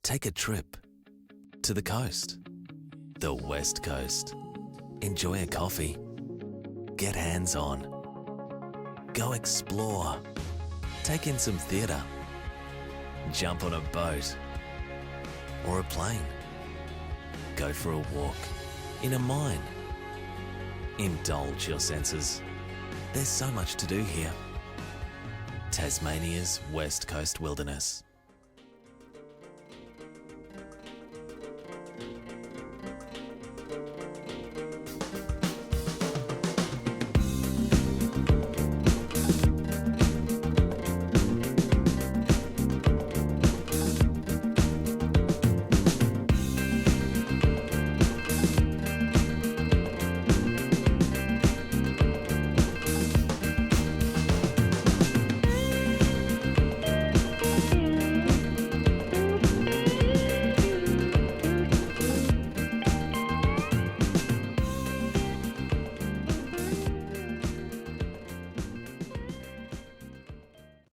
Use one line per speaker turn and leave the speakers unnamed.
Take a trip to the coast, the West Coast. Enjoy a coffee, get hands-on, go explore, take in some theatre, jump on a boat or a plane, go for a walk in a mine. Indulge your senses. There's so much to do here. Tasmania's West Coast Wilderness.